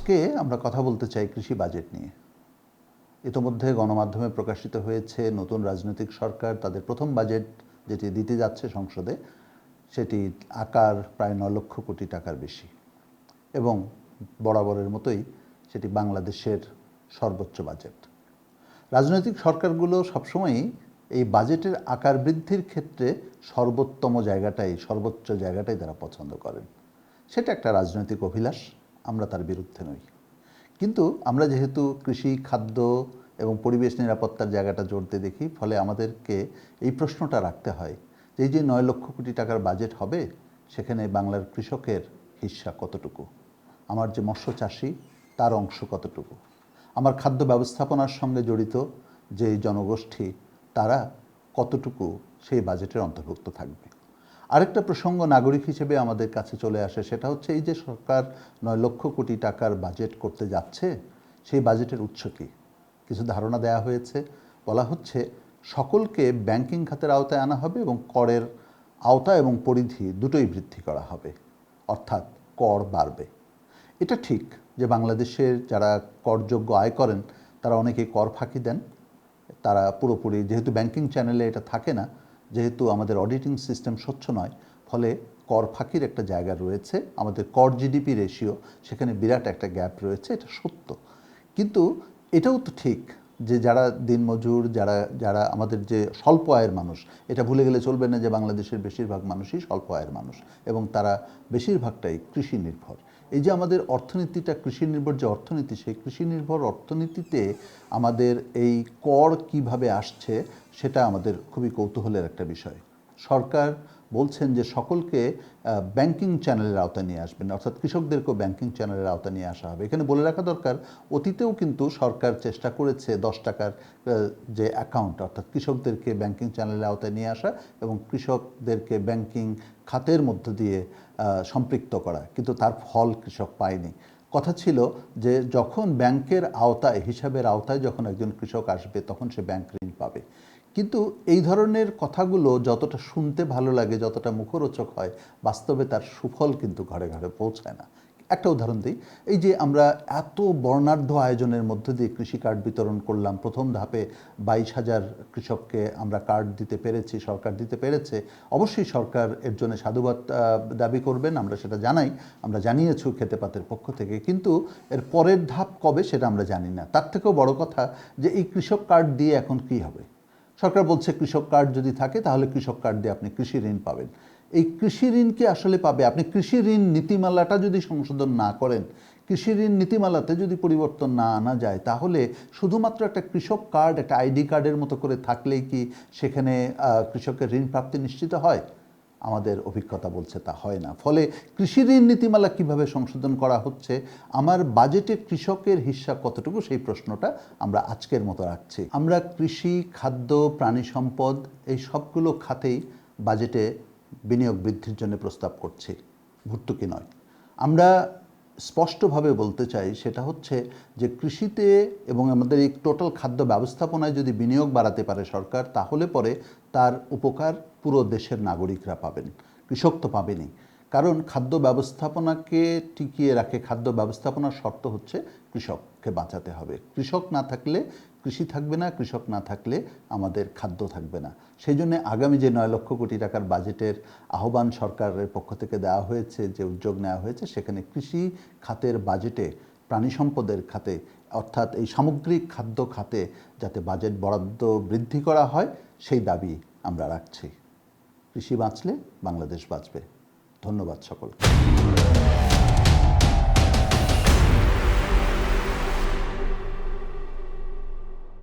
আজকে আমরা কথা বলতে চাই কৃষি বাজেট নিয়ে। ইতোমধ্যে গণমাধ্যমে প্রকাশিত হয়েছে নতুন রাজনৈতিক সরকার তাদের প্রথম বাজেট যেটি দিতে যাচ্ছে সংসদে, সেটি আকার প্রায় 9 লক্ষ কোটি টাকার বেশি এবং বরাবরের মতোই সেটি বাংলাদেশের সর্বোচ্চ বাজেট। রাজনৈতিক সরকারগুলো সবসময়ই এই বাজেটের আকার বৃদ্ধির ক্ষেত্রে সর্বোচ্চ জায়গাটাই তারা পছন্দ করেন। সেটা একটা রাজনৈতিক অভিলাষ, আমরা তার বিরুদ্ধে নই। কিন্তু আমরা যেহেতু কৃষি, খাদ্য এবং পরিবেশ নিরাপত্তার জায়গাটা জোরতে দেখি, ফলে আমাদেরকে এই প্রশ্নটা রাখতে হয় যে এই যে 9 লক্ষ কোটি টাকার বাজেট হবে, সেখানে বাংলার কৃষকের হিস্সা কতটুকু, আমার যে মৎস্য চাষি তার অংশ কতটুকু, আমার খাদ্য ব্যবস্থাপনার সঙ্গে জড়িত যে জনগোষ্ঠী তারা কতটুকু সেই বাজেটের অন্তর্ভুক্ত থাকবে। আরেকটা প্রসঙ্গ নাগরিক হিসেবে আমাদের কাছে চলে আসে, সেটা হচ্ছে এই যে সরকার 9 লক্ষ কোটি টাকার বাজেট করতে যাচ্ছে, সেই বাজেটের উৎস কী? কিছু ধারণা দেওয়া হয়েছে। বলা হচ্ছে সকলকে ব্যাংকিং খাতের আওতায় আনা হবে এবং করের আওতা এবং পরিধি দুটোই বৃদ্ধি করা হবে, অর্থাৎ কর বাড়বে। এটা ঠিক যে বাংলাদেশের যারা করযোগ্য আয় করেন তারা অনেকেই কর ফাঁকি দেন। তারা পুরোপুরি, যেহেতু ব্যাংকিং চ্যানেলে এটা থাকে না, যেহেতু আমাদের অডিটিং সিস্টেম স্বচ্ছ নয়, ফলে কর ফাঁকির একটা জায়গা রয়েছে। আমাদের কর জিডিপি রেশিও, সেখানে বিরাট একটা গ্যাপ রয়েছে, এটা সত্য। কিন্তু এটাও তো ঠিক যে যারা দিনমজুর, যারা আমাদের যে স্বল্প আয়ের মানুষ, এটা ভুলে গেলে চলবে না যে বাংলাদেশের বেশিরভাগ মানুষই স্বল্প আয়ের মানুষ এবং তারা বেশিরভাগটাই কৃষি নির্ভর। এই যে আমাদের অর্থনীতিটা কৃষি নির্ভর যে অর্থনীতি, সেই কৃষি নির্ভর অর্থনীতিতে আমাদের এই কর কিভাবে আসছে সেটা আমাদের খুবই কৌতূহলের একটা বিষয়। সরকার বলছেন যে সকলকে ব্যাংকিং চ্যানেলের আওতায় নিয়ে আসবেন, অর্থাৎ কৃষকদেরকেও ব্যাংকিং চ্যানেলের আওতায় নিয়ে আসা হবে। এখানে বলে রাখা দরকার, অতীতেও কিন্তু সরকার চেষ্টা করেছে 10 টাকার যে অ্যাকাউন্ট, অর্থাৎ কৃষকদেরকে ব্যাংকিং চ্যানেলের আওতায় নিয়ে আসা এবং কৃষকদেরকে ব্যাংকিং খাতের মধ্য দিয়ে সম্পৃক্ত করা, কিন্তু তার ফল কৃষক পায়নি। কথা ছিল যে যখন ব্যাংকের আওতায়, হিসাবের আওতায় যখন একজন কৃষক আসবে, তখন সে ব্যাংক ঋণ পাবে। কিন্তু এই ধরনের কথাগুলো যতটা শুনতে ভালো লাগে, যতটা মুখরোচক হয়, বাস্তবে তার সুফল কিন্তু ঘরে ঘরে পৌঁছায় না। একটা উদাহরণ দিই, এই যে আমরা এত বর্ণাঢ্য আয়োজনের মধ্য দিয়ে কৃষি কার্ড বিতরণ করলাম, প্রথম ধাপে 22,000 কৃষককে আমরা কার্ড দিতে পেরেছি, সরকার দিতে পেরেছে। অবশ্যই সরকার এর জন্য সাধুবাদ দাবি করবেন, আমরা সেটা জানাই, আমরা জানিয়েছি খেতেপাতের পক্ষ থেকে। কিন্তু এর পরের ধাপ কবে সেটা আমরা জানি না। তার থেকেও বড় কথা যে এই কৃষক কার্ড দিয়ে এখন কী হবে। সরকার বলছে কৃষক কার্ড যদি থাকে তাহলে কৃষক কার্ড দিয়ে আপনি কৃষি ঋণ পাবেন। এই কৃষি ঋণ কি আসলে পাবে? আপনি কৃষি ঋণ নীতিমালাটা যদি সংশোধন না করেন, কৃষি ঋণ নীতিমালাতে যদি পরিবর্তন না আনা যায়, তাহলে শুধুমাত্র একটা কৃষক কার্ড, একটা আইডি কার্ডের মতো করে থাকলেই কি সেখানে কৃষকের ঋণ প্রাপ্তি নিশ্চিত হয়? আমাদের অভিজ্ঞতা বলছে তা হয় না। ফলে কৃষি ঋণ নীতিমালা কীভাবে সংশোধন করা হচ্ছে, আমার বাজেটে কৃষকের হিস্সা কতটুকু, সেই প্রশ্নটা আমরা আজকের মতো রাখছি। আমরা কৃষি, খাদ্য, প্রাণী সম্পদ এই সবগুলো খাতেই বাজেটে বিনিয়োগ বৃদ্ধির জন্য প্রস্তাব করছি, ভর্তুকি নয়। আমরা স্পষ্টভাবে বলতে চাই সেটা হচ্ছে যে কৃষিতে এবং আমাদের এই টোটাল খাদ্য ব্যবস্থাপনায় যদি বিনিয়োগ বাড়াতে পারে সরকার, তাহলে পরে তার উপকার পুরো দেশের নাগরিকরা পাবেন, কৃষক তো পাবেনই। কারণ খাদ্য ব্যবস্থাপনাকে টিকিয়ে রাখে, খাদ্য ব্যবস্থাপনার শর্ত হচ্ছে কৃষককে বাঁচাতে হবে। কৃষক না থাকলে কৃষি থাকবে না, কৃষক না থাকলে আমাদের খাদ্য থাকবে না। সেই জন্য আগামী যে 9 লক্ষ কোটি টাকার বাজেটের আহ্বান সরকারের পক্ষ থেকে দেওয়া হয়েছে, যে উদ্যোগ নেওয়া হয়েছে, সেখানে কৃষি খাতের বাজেটে, প্রাণী সম্পদের খাতে, অর্থাৎ এই সামগ্রিক খাদ্য খাতে যাতে বাজেট বরাদ্দ বৃদ্ধি করা হয়, সেই দাবি আমরা রাখছি। কৃষি বাঁচলে বাংলাদেশ বাঁচবে। ধন্যবাদ সকলকে।